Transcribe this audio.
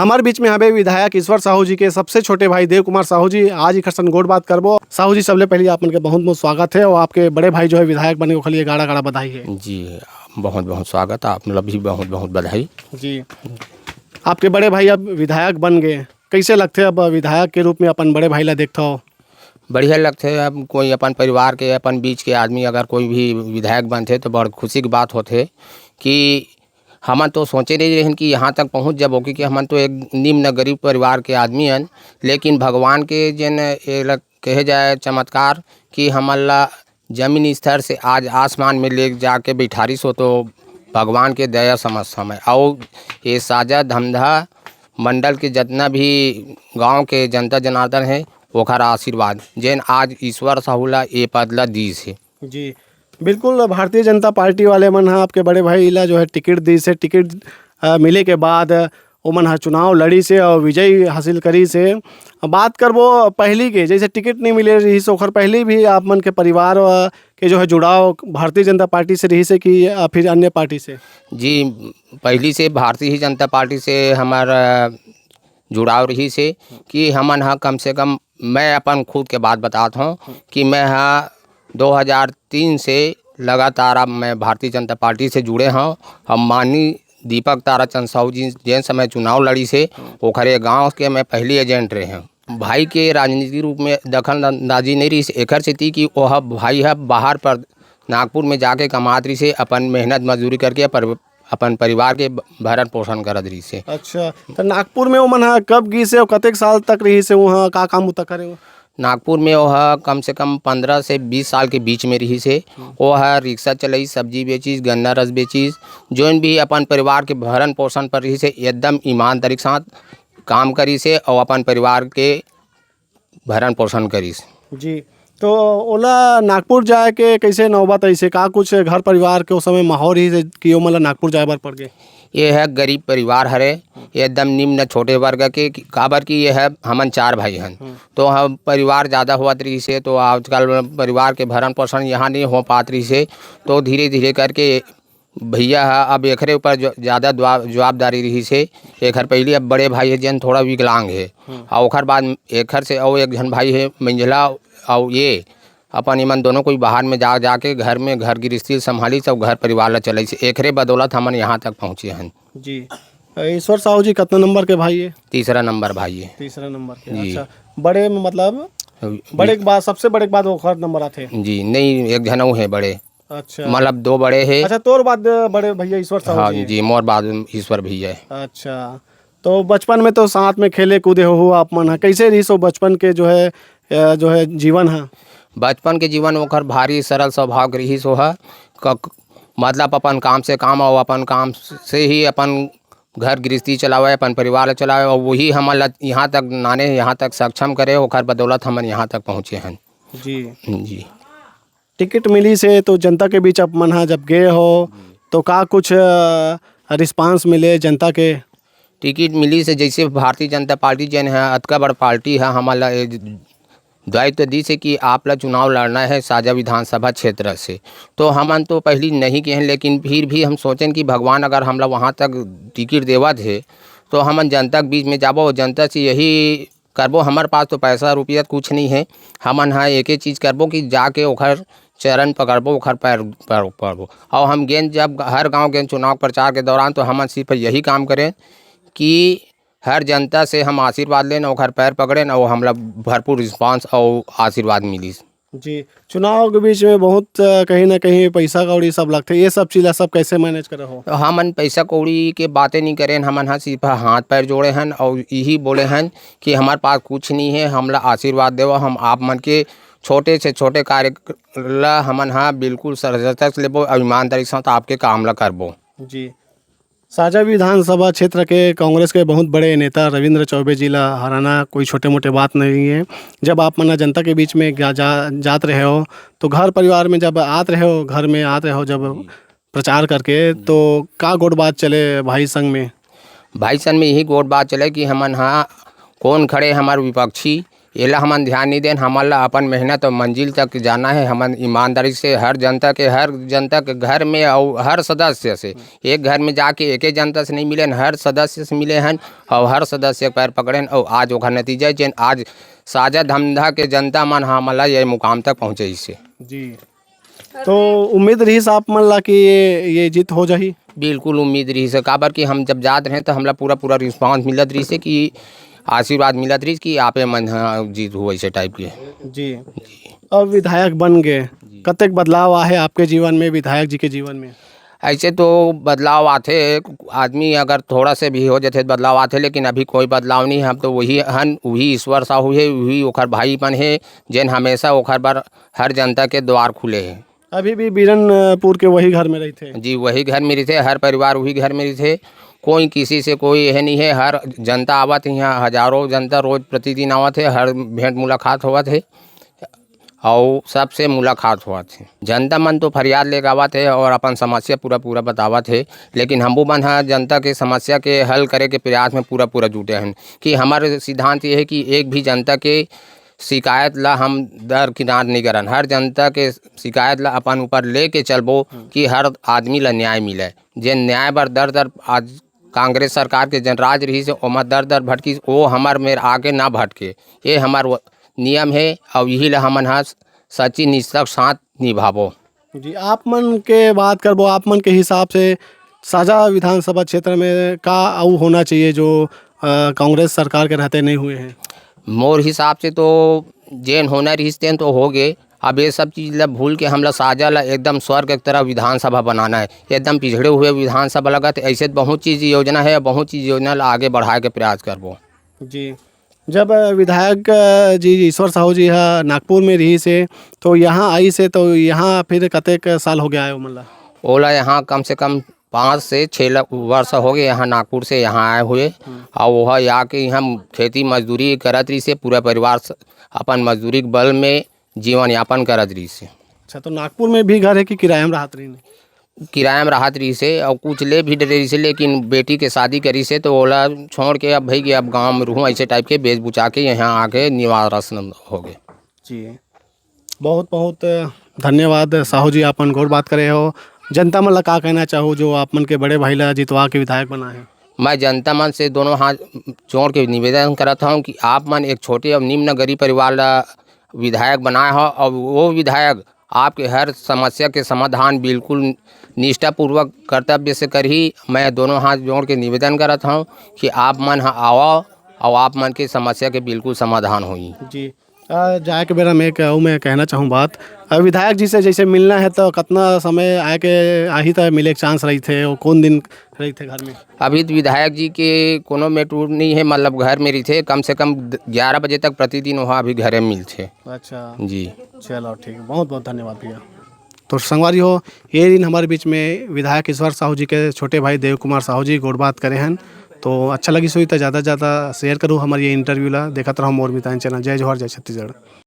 हमारे बीच में हमें विधायक ईश्वर साहू जी के सबसे छोटे भाई देव कुमार साहू जी आज ही खरसन गोड़ बात करबो। साहू जी सबले पहले आप मन के बहुत बहुत स्वागत है और आपके बड़े भाई जो है विधायक बने को खाली गाड़ा गाड़ा बधाई है जी। बहुत बहुत स्वागत, आप मतलब भी बहुत बहुत बधाई जी। आपके बड़े भाई अब विधायक बन गए, कैसे लगते अब विधायक के रूप में अपन बड़े भाई ला देखते हो? बढ़िया लगते है। अब कोई अपन परिवार के अपन बीच के आदमी अगर कोई भी विधायक बनते तो बड़ खुशी की बात होते कि हमन तो सोचे नहीं रहन कि यहाँ तक पहुँच जब होगी कि हमन तो एक निम्न गरीब परिवार के आदमी हन, लेकिन भगवान के जन कहे जाए चमत्कार कि हमन ला जमीन स्तर से आज आसमान में ले जाके बैठारी सो तो भगवान के दया समझ समय। और ये साजा धमधा मंडल के जितना भी गांव के जनता जनार्दन है ओखर आशीर्वाद जैन आज ईश्वर साहू ला ये पद ला दी से। जी बिल्कुल, भारतीय जनता पार्टी वाले मन हा आपके बड़े भाई ला जो है टिकट दी से, टिकट मिले के बाद ओमन हा चुनाव लड़ी से और विजय हासिल करी से। बात करबो पहली के जैसे टिकट नहीं मिले रही से ओखर पहले भी आप मन के परिवार के जो है जुड़ाव भारतीय जनता पार्टी से रही से कि फिर अन्य पार्टी से? जी, पहली से भारतीय जनता पार्टी से हमारा जुड़ाव रही से कि हमन हा कम से कम मैं अपन खुद के बात बताता हूँ कि मैं हाँ 2003 से लगातार अब मैं भारतीय जनता पार्टी से जुड़े हूँ। हम माननीय दीपक ताराचंद साहू जी जैन समय चुनाव लड़ी से ओखरे गांव के मैं पहली एजेंट रहे हैं। भाई के राजनीतिक रूप में दखल अंदाजी नहीं रही से एकर से थी कि वह भाई है बाहर पर नागपुर में जाके कमात रही से अपन मेहनत मजदूरी करके अपन परिवार के भरण पोषण करत रही से। अच्छा, तो नागपुर में ओमन हा कब गई से और कतेक साल तक रही से वहाँ का काम उतना करे हो? नागपुर में वह कम से कम 15 से 20 साल के बीच में रही से। वह रिक्शा चलाई, सब्जी बेचीस, गन्ना रस बेचीस, जोन भी अपन परिवार के भरण पोषण पर रही से एकदम ईमानदारी के साथ काम करी से और अपन परिवार के भरण पोषण करीस। जी, तो ओला नागपुर जाए के कैसे नौबत ऐसे का कुछ घर परिवार के उस समय माहौल ही कि ओमन ला नागपुर जाए बर पड़ गए? ये है गरीब परिवार हरे, एकदम निम्न छोटे वर्ग के काबर की ये है हमन 4 भाई हैं तो हम परिवार ज़्यादा हुआ रही से तो आजकल परिवार के भरण पोषण यहाँ नहीं हो पात रही से तो धीरे धीरे करके भैया है अब एकरे ऊपर ज़्यादा जवाबदारी रही से। एकर पहले अब बड़े भाई है जन थोड़ा विकलांग है और ओखर बाद एकर से और एक जन भाई है मंझला और ये अपन ईमन दोनों कोई बाहर में जाके घर में घर गृहस्थी संभाली सब घर परिवार ला चलाई से एकरे बदौलत हमन यहाँ तक पहुँचे हैं। जी, ईश्वर साहू जी कितना नंबर के भाई है? तीसरा नंबर भाई है। तीसरा नंबर के। जी। अच्छा, बड़े में मतलब बड़े के बाद सबसे बड़े के बाद ओखर नंबर आते? जी नहीं, एक जनऊ है बड़े। अच्छा, मतलब 2 बड़े हैं। अच्छा, तोर बाद बड़े भैया ईश्वर साहू हाँ जी? जी, मोर बाद ईश्वर भैया है। अच्छा, तो बचपन में तो साथ में खेले कूदे हो आप मन, कैसे रही सो बचपन के जो है जीवन है? बचपन के जीवन ओखर भारी सरल स्वभाव रही सो है मतलब अपन काम से काम और अपन काम से ही अपन घर गृहस्थी चलावे, अपन परिवार चलावे और वही हमन यहाँ तक नाने यहाँ तक सक्षम करे ओखर बदौलत हमन यहाँ तक पहुँचे हैं। जी जी, टिकट मिली से तो जनता के बीच आप मन जब गए हो तो का कुछ रिस्पांस मिले जनता के? टिकट मिली से जैसे भारतीय जनता पार्टी जन है अतका बड़ पार्टी है हमारा दायित्व दी से कि आप ला चुनाव लड़ना है साजा विधानसभा क्षेत्र से तो हमन तो पहली नहीं के हैं, लेकिन फिर भी हम सोचें कि भगवान अगर हमला वहाँ तक टिकट देवा थे तो हमन जनता के बीच में जाबो, जनता से यही करबो। हमारे पास तो पैसा रुपया कुछ नहीं है, हमन हाँ एक ही चीज़ करबो कि जाके ओखर चरण पकड़बो, ओखर पैर पकड़बो। और हम गेंद जब हर गाँव गेंद चुनाव प्रचार के दौरान तो हमन सिर्फ यही काम करें कि हर जनता से हम आशीर्वाद लें और पैर पकड़ें और हमला भरपूर रिस्पांस और आशीर्वाद मिली। जी, चुनाव के बीच में बहुत कहीं ना कहीं पैसा कौड़ी सब लगते, ये सब चीज़ सब कैसे मैनेज करे हो? तो हमन पैसा कौड़ी के बातें नहीं करें, हमन हाँ सिर्फ हाथ पैर जोड़े हैं और यही बोले हैं कि हमारे पास कुछ नहीं है, हमला आशीर्वाद देव। हम आप मन के छोटे से छोटे कार्य ला हमन हाँ बिल्कुल सरलता से लेबो और ईमानदारी के साथ आपके काम ला करबो। जी, साजा विधानसभा क्षेत्र के कांग्रेस के बहुत बड़े नेता रविंद्र चौबे जी ला हराना कोई छोटे मोटे बात नहीं है। जब आप मना जनता के बीच में जात रहे हो तो घर परिवार में जब आते रहे हो, घर में आते रहे हो जब प्रचार करके तो का गोट बात चले भाई संग में? भाई संग में यही गोट बात चले कि हमन हाँ कौन खड़े हमारे विपक्षी एला हमन ध्यान नहीं देन। हमन ला अपन मेहनत और मंजिल तक जाना है। हमन ईमानदारी से हर जनता के घर में और हर सदस्य से, एक घर में जाके एक ही जनता से नहीं मिले, हर सदस्य से मिले हैं और हर सदस्य के पैर पकड़े और आज ओखर नतीजा जेन आज साझा धमधा के जनता मन हमन ला ये मुकाम तक पहुँचे इससे। जी, तो उम्मीद रही आप मन ला कि ये जीत हो जाही? बिल्कुल उम्मीद रही से, काबर कि हम जब जात रहे तो हमला पूरा रिस्पांस मिलत रही से कि आशीर्वाद मिलत रही कि आपे मन जीत हो ऐसे टाइप के। जी, अब विधायक बन गए, कतेक बदलाव आए आपके जीवन में, विधायक जी के जीवन में? ऐसे तो बदलाव आते, आदमी अगर थोड़ा से भी हो जाते बदलाव आते, लेकिन अभी कोई बदलाव नहीं। हम तो वही हन, वही ईश्वर साहू है, वही ओखर भाई बन है जेन हमेशा ओखर बर हर जनता के द्वार खुले हैं। अभी भी बीरनपुर के वही घर में रहते? जी, वही घर में रहते, हर परिवार वही घर में रहते। कोई किसी से कोई यह नहीं है, हर जनता आवत है यहाँ, हजारों जनता रोज प्रतिदिन आवत है, हर भेंट मुलाकात होवत है और सबसे मुलाकात हुआ थे। जनता मन तो फरियाद लेके आवत है और अपन समस्या पूरा बतावत है, लेकिन हमू मन हा जनता के समस्या के हल करे के प्रयास में पूरा जुटे हैं कि हमारे सिद्धांत ये है कि एक भी जनता के शिकायत ला हम दरकिनार नहीं करन। हर जनता के शिकायत ला अपन ऊपर लेके चलबो कि हर आदमी ला न्याय मिले। जे न्याय बर दर आज कांग्रेस सरकार के जन राज रही से ओमा दर भटकी, वो हमार में आगे ना भटके, ये हमार नियम है और यही ला हमन हा सच्ची निष्ठा साथ निभाबो। जी, आप मन के बात करबो, आप मन के हिसाब से साझा विधानसभा क्षेत्र में का आऊ होना चाहिए जो कांग्रेस सरकार के रहते नहीं हुए हैं? मोर हिसाब से तो जेन होना रिश्ते तो हो गए। अब ये सब चीज़ ला भूल के हमला साझा ला एकदम स्वर्ग की तरह विधानसभा बनाना है। एकदम पिछड़े हुए विधानसभा लगा तो ऐसे बहुत चीज़ योजना है, बहुत चीज़ योजना ला आगे बढ़ाए के प्रयास करबो। जी, जब विधायक जी ईश्वर साहू जी हा नागपुर में रही से तो यहाँ आई से, तो यहाँ फिर कतेक साल हो गया है मतलब? ओला यहाँ कम से कम 5 से 6 वर्ष हो गए यहाँ नागपुर से यहाँ आए हुए और वह यहाँ के यहाँ खेती मजदूरी करत रही से, पूरा परिवार अपन मजदूरी के बल में जीवन यापन करत रही से। अच्छा, तो नागपुर में भी घर है कि किराया में रहत रही? किराया में रहत रही से और कुछ ले भी डरी से, लेकिन बेटी के शादी करी से तो ओला छोड़ के अब भाई अब गांव में रहूँ ऐसे टाइप के बेच बुचा के यहाँ आके निवास हो गए। जी, बहुत बहुत धन्यवाद साहू जी, आपन गौर बात करे हो। जनता मन ला का कहना चाहूँ जो आप मन के बड़े भाई ला जितवा के विधायक बना है? मैं जनता मन से दोनों हाथ जोड़ के निवेदन करता हूँ कि आप मन एक छोटे और निम्न गरीब परिवार ला विधायक बनाए हो और वो विधायक आपके हर समस्या के समाधान बिल्कुल निष्ठापूर्वक कर्तव्य से कर ही। मैं दोनों हाथ जोड़ के निवेदन करता हूँ कि आप मन आओ और आप मन की समस्या के बिल्कुल समाधान होई। जी, जाए के बेरा मैं कहना चाहूँ बात, विधायक जी से जैसे मिलना है तो कितना समय आए के आही तक मिले के चांस रही थे, और कौन दिन रही थे घर में? अभी तो विधायक जी के कोनो में टूर नहीं है, मतलब घर में रही थे, कम से कम 11 बजे तक प्रतिदिन वहाँ अभी घरे मिलते। अच्छा जी, चलो ठीक है, बहुत बहुत धन्यवाद भैया। तो संगवारी हो, ये दिन हमारे बीच में विधायक ईश्वर साहू जी के छोटे भाई देव कुमार साहू जी गोड़ बात करे हैं। तो अच्छा लगी सोई तो ज़्यादा से ज़्यादा शेयर करूँ हमारे ये इंटरव्यू ला। देखते रहो मोर मितान चैनल। जय जोहर, जय छत्तीसगढ़।